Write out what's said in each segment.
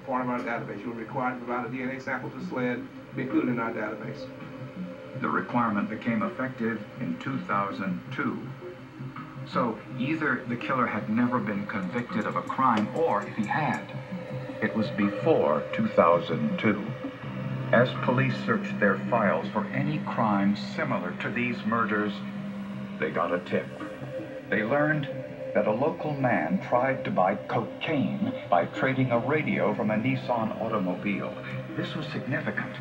part of our database. You were required to provide a DNA sample to SLED to be included in our database. The requirement became effective in 2002. So either the killer had never been convicted of a crime, or if he had, it was before 2002. As police searched their files for any crime similar to these murders, they got a tip. They learned that a local man tried to buy cocaine by trading a radio from a Nissan automobile. This was significant,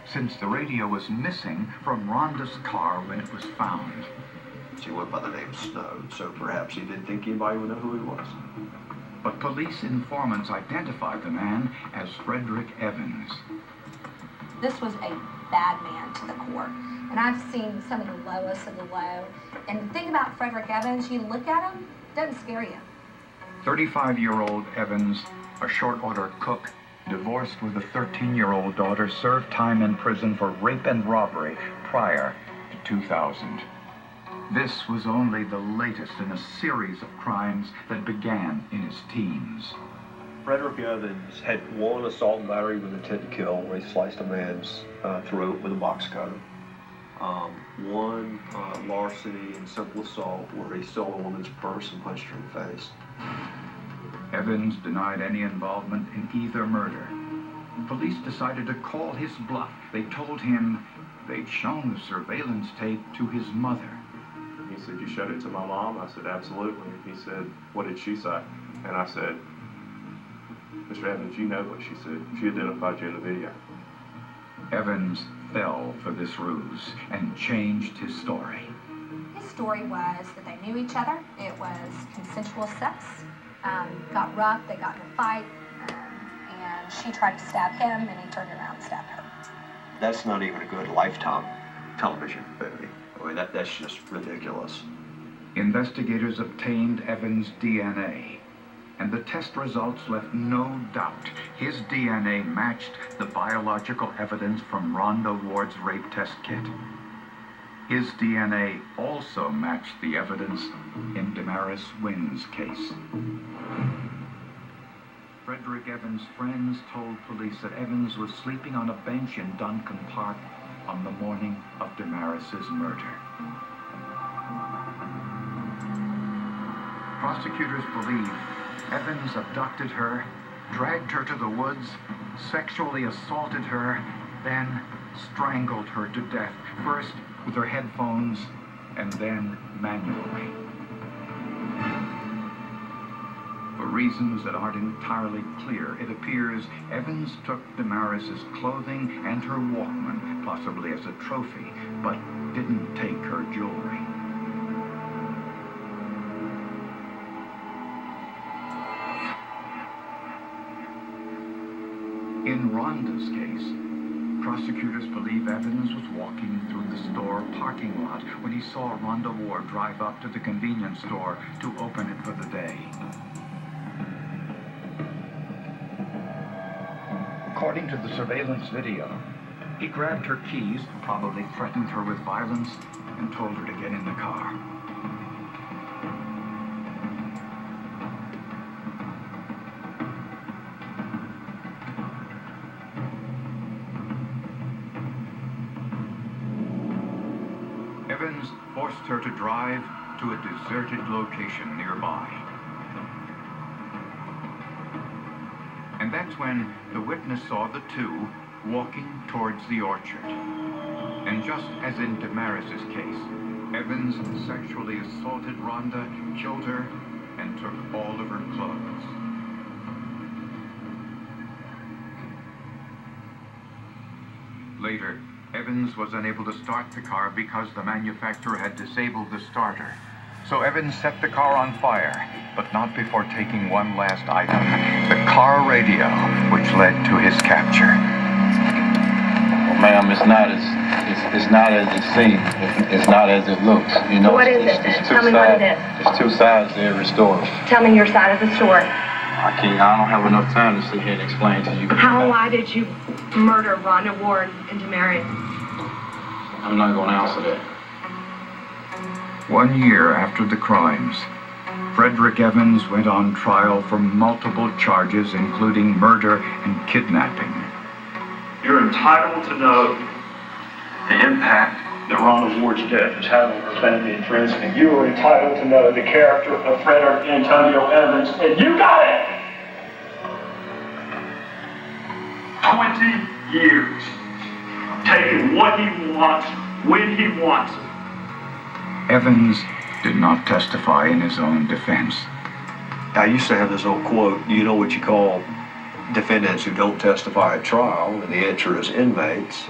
since the radio was missing from Rhonda's car when it was found. He went by the name Snow, so perhaps he didn't think anybody would know who he was. But police informants identified the man as Frederick Evans. This was a bad man to the core. And I've seen some of the lowest of the low. And the thing about Frederick Evans, you look at him, it doesn't scare you. 35-year-old Evans, a short-order cook, divorced with a 13-year-old daughter, served time in prison for rape and robbery prior to 2000. This was only the latest in a series of crimes that began in his teens. Frederick Evans had one assault and battery with intent to kill, where he sliced a man's throat with a box cutter. One larceny and simple assault, where he stole a woman's purse and punched her in the face. Evans denied any involvement in either murder. Police decided to call his bluff. They told him they'd shown the surveillance tape to his mother. He said, "You showed it to my mom?" I said, "Absolutely." He said, "What did she say?" And I said, "Mr. Evans, you know what she said. She identified you in the video." Evans fell for this ruse and changed his story. His story was that they knew each other. It was consensual sex. Got rough, they got in a fight, and she tried to stab him, and he turned around and stabbed her. That's not even a good Lifetime television movie. I mean, that's just ridiculous. Investigators obtained Evans' DNA, and the test results left no doubt. His DNA matched the biological evidence from Rhonda Ward's rape test kit. His DNA also matched the evidence in Damaris Wynn's case. Frederick Evans' friends told police that Evans was sleeping on a bench in Duncan Park on the morning of Damaris's murder. Prosecutors believe Evans abducted her, dragged her to the woods, sexually assaulted her, then strangled her to death, first with her headphones and then manually. For reasons that aren't entirely clear, it appears Evans took Damaris's clothing and her Walkman, possibly as a trophy, but didn't take her jewelry. In Rhonda's case, prosecutors believe Evans was walking through the store parking lot when he saw Rhonda Ward drive up to the convenience store to open it for the day. According to the surveillance video, he grabbed her keys, probably threatened her with violence, and told her to get in the car. Evans forced her to drive to a deserted location nearby. And that's when the witness saw the two walking towards the orchard. And just as in Damaris's case, Evans sexually assaulted Rhonda, killed her, and took all of her clothes. Later, Evans was unable to start the car because the manufacturer had disabled the starter. So Evans set the car on fire, but not before taking one last item, the car radio, which led to his capture. Well, ma'am, it's not as it seems. It's not as it looks. You know, what is it? Tell me what it is. There's two sides to every story. Tell me your side of the story. I don't have enough time to sit here and explain to you. How and why did you murder Rhonda Ward and Damaris? I'm not going to answer that. 1 year after the crimes, Frederick Evans went on trial for multiple charges, including murder and kidnapping. You're entitled to know the impact that Rhonda Ward's death has had on her family and friends, and you are entitled to know the character of Frederick Antonio Evans, and you got it! 20 years, taking what he wants, when he wants it. Evans did not testify in his own defense. I used to have this old quote, you know what you call defendants who don't testify at trial, and the answer is inmates.